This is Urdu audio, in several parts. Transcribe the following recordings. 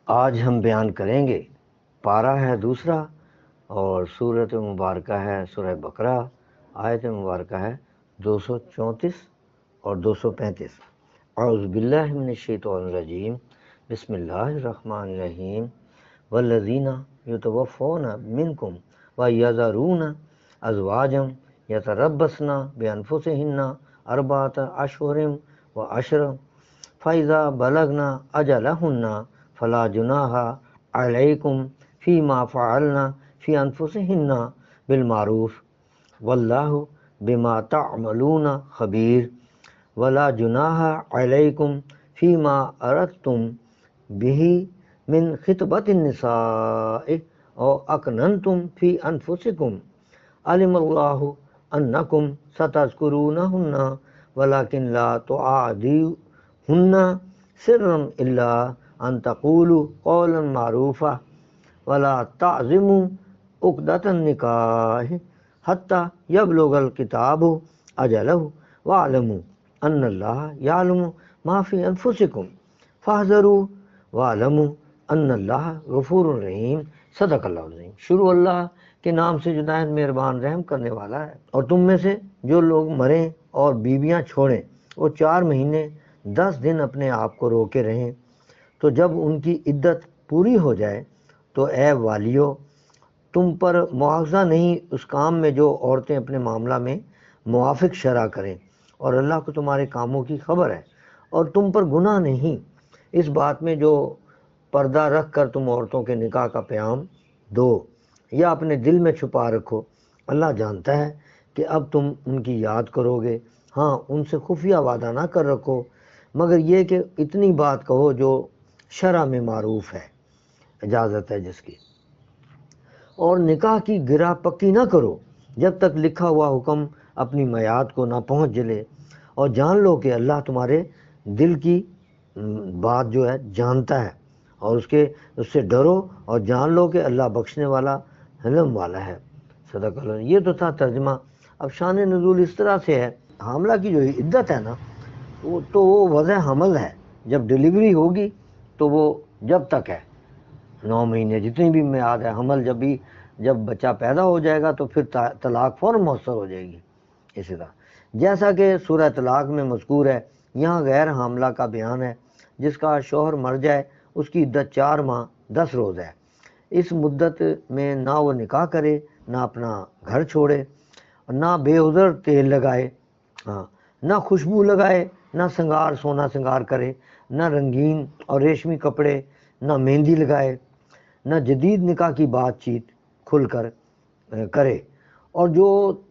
آج ہم بیان کریں گے پارہ ہے دوسرا اور سورۃ مبارکہ ہے سورہ بقرہ، آیت مبارکہ ہے 234 اور 235۔ اعوذ باللہ من الشیطان الرجیم، بسم اللہ الرحمن الرحیم۔ والذین یتوفون منکم ویذرون ازواجا یتربصن بانفسہن اربعۃ اشہر وعشرا فَإِذَا بَلَغْنَا أَجَلَهُنَّ فَلَا جُنَاحَ عَلَيْكُمْ فِيمَا فَعَلْنَ فِي أَنفُسِهِنَّ بِالْمَعْرُوفِ وَاللَّهُ بِمَا تَعْمَلُونَ خَبِيرٌ وَلَا جُنَاحَ عَلَيْكُمْ فِيمَا أَرَدتُّم بِهِ مِنْ خِطْبَةِ النِّسَاءِ أَوْ أَكْنَنْتُمْ فِي أَنفُسِكُمْ عَلِمَ اللَّهُ أَنَّكُمْ سَتَذْكُرُونَهُنَّ وَلَكِنْ لَا تُوعِدُوهُنَّ سِرًّا إِلَّا أَن تَقُولُوا قَوْلًا مَّعْرُوفًا وَلَا تَعْزِمُوا عُقْدَةَ النِّكَاحِ حَتَّى يَبْلُغَ الْكِتَابُ أَجَلَهُ وَاعْلَمُوا أَنَّ اللَّهَ يَعْلَمُ مَا فِي أَنفُسِكُمْ فَاحْذَرُوا وَاعْلَمُوا أَنَّ اللَّهَ غَفُورٌ رَحِيمٌ۔ صدق اللہ العظیم۔ شروع اللہ کے نام سے جو نہایت مہربان رحم کرنے والا ہے۔ اور تم میں سے جو لوگ مریں اور بیویاں چھوڑیں وہ 4 مہینے 10 دن اپنے آپ کو روکے رہیں، تو جب ان کی عدت پوری ہو جائے تو اے والیو تم پر مواخذہ نہیں اس کام میں جو عورتیں اپنے معاملہ میں موافق شرع کریں، اور اللہ کو تمہارے کاموں کی خبر ہے، اور تم پر گناہ نہیں اس بات میں جو پردہ رکھ کر تم عورتوں کے نکاح کا پیام دو یا اپنے دل میں چھپا رکھو۔ اللہ جانتا ہے کہ اب تم ان کی یاد کرو گے، ہاں ان سے خفیہ وعدہ نہ کر رکھو، مگر یہ کہ اتنی بات کہو جو شرع میں معروف ہے، اجازت ہے جس کی، اور نکاح کی گرہ پکی نہ کرو جب تک لکھا ہوا حکم اپنی میعاد کو نہ پہنچ جلے، اور جان لو کہ اللہ تمہارے دل کی بات جو ہے جانتا ہے، اور اس سے ڈرو اور جان لو کہ اللہ بخشنے والا حلم والا ہے۔ صدق اللہ۔ یہ تو تھا ترجمہ۔ اب شان نزول اس طرح سے ہے، حاملہ کی جو عدت ہے نا وہ وضع حمل ہے، جب ڈیلیوری ہوگی تو وہ جب تک ہے 9 مہینے جتنی بھی میعاد ہے حمل، جب بچہ پیدا ہو جائے گا تو پھر طلاق فوراً مؤثر ہو جائے گی۔ اسی طرح جیسا کہ سورہ طلاق میں مذکور ہے، یہاں غیر حاملہ کا بیان ہے جس کا شوہر مر جائے، اس کی عدت 4 ماہ 10 روز ہے۔ اس مدت میں نہ وہ نکاح کرے، نہ اپنا گھر چھوڑے، نہ بے عذر تیل لگائے، نہ خوشبو لگائے، نہ سونا سنگار کرے، نہ رنگین اور ریشمی کپڑے، نہ مہندی لگائے، نہ جدید نکاح کی بات چیت کھل کر کرے، اور جو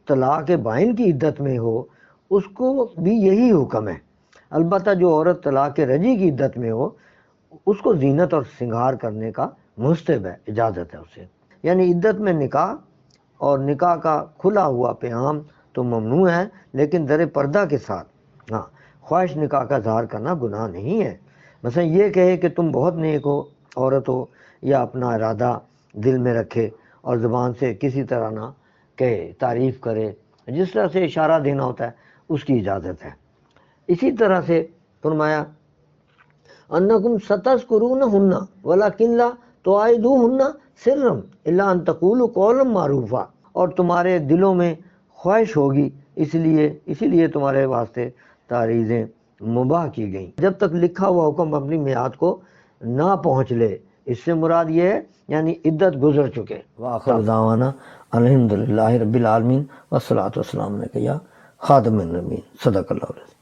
طلاق بائن کی عدت میں ہو اس کو بھی یہی حکم ہے۔ البتہ جو عورت طلاق رجعی کی عدت میں ہو اس کو زینت اور سنگار کرنے کا مستحب ہے، اجازت ہے اسے۔ یعنی عدت میں نکاح اور نکاح کا کھلا ہوا پیام تو ممنوع ہے، لیکن در پردہ کے ساتھ خواہش نکاح کا اظہار کرنا گناہ نہیں ہے۔ مثلا یہ کہے کہ تم بہت نیک ہو عورت ہو، یا اپنا ارادہ دل میں رکھے اور زبان سے کسی طرح نہ کہے، تعریف کرے، جس طرح سے اشارہ دینا ہوتا ہے اس کی اجازت ہے۔ اسی طرح سے فرمایا انکم ستذکرونہن ولکن لا تواعدوہن سرا الا ان تقولوا قولا معروفا، اور تمہارے دلوں میں خواہش ہوگی، اسی لیے تمہارے واسطے تعریضیں مباح کی گئیں جب تک لکھا ہوا حکم اپنی میعاد کو نہ پہنچ لے۔ اس سے مراد یہ ہے یعنی عدت گزر چکے۔ وآخر دعوانا الحمدللہ رب العالمین والصلاۃ والسلام علیک یا خاتم النبیین۔ صدق اللہ علیہ۔